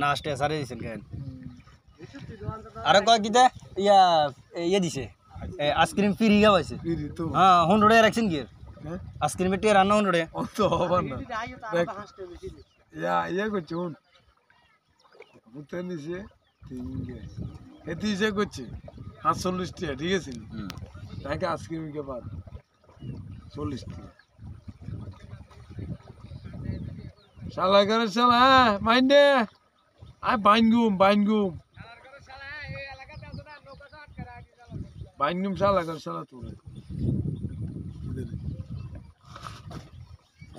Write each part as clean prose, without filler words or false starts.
না আসতে সারে দিছেন কেন আর কয় কিতে ইয়া ইয়ে দিছে আইসক্রিম ফ্রি গাওয়াইছে হ্যাঁ 100 টাকা রাখছেন কি আইসক্রিমের টিয়া রান্না 100 টাকা অত হবে না ইয়া করছে হুন বুঝতে নিছে এতে ইসে করছে ৪৫ টাকা ঠিক আছে তাকে আইসক্রিম কে বাদ 40 টাকা শালা করে শালা হ্যাঁ মাইন্ডে আয় বাইনগুম শালা করে শালা তোর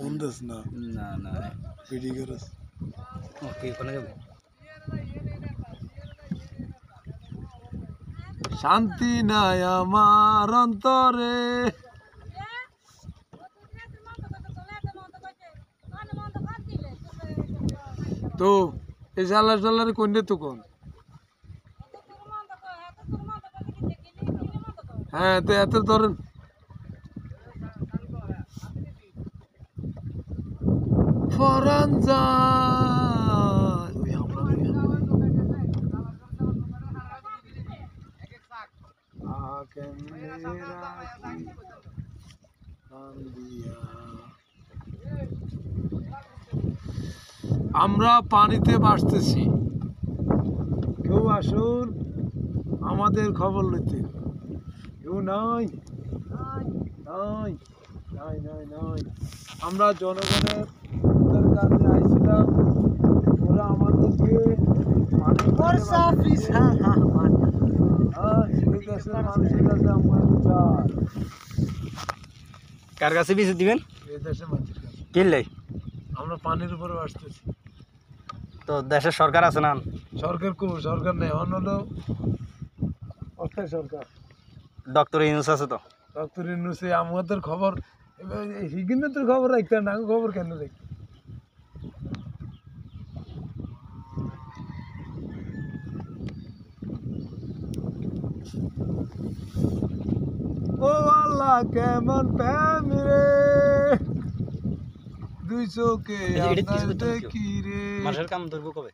ওন্দস না না না ভিডি করস ওকে কোনে যাব শান্তি নাই আমার অন্তরে তো এই শালার কোন তো কোন হ্যাঁ তো এত ধরেন ফরান আমরা পানিতে ভাসতেছি কেউ আসুন আমাদের খবর নিতে কেউ নাই নাই নাই নাই নাই আমরা জনগণের কাছে আইছিলাম ওরা আমাদেরকে কার কাছে বিছে দিবেন এই দেশের মানুষের কাছে কিনলে আমরা পানির উপরে আসতেছি তো দেশের সরকার আছে না সরকার নেই অন্য অস্থায়ী সরকার ডক্টর ইউনুস আছে তো ডক্টর ইউনুসে আমাদের খবর হিগিনের খবর রাখতে না খবর কেন রাখতে ও আল্লাহ কেমন প্রেম রে দুই চোখে দেখি রে মাসের কাম ধরবো কবে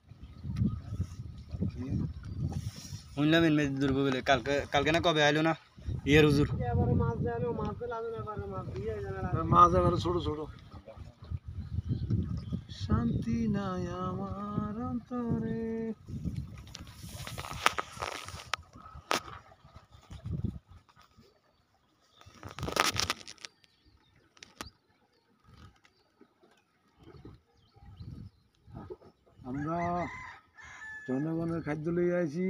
শুনলাম এমনি ধরবো বলে কালকে না কবে আইলো না ইয়ের হুজুর মাছ এবারে ছোট ছোট শান্তি নাই আমার অন্তরে আমরা জনগণের খাদ্য লইয়া আইছি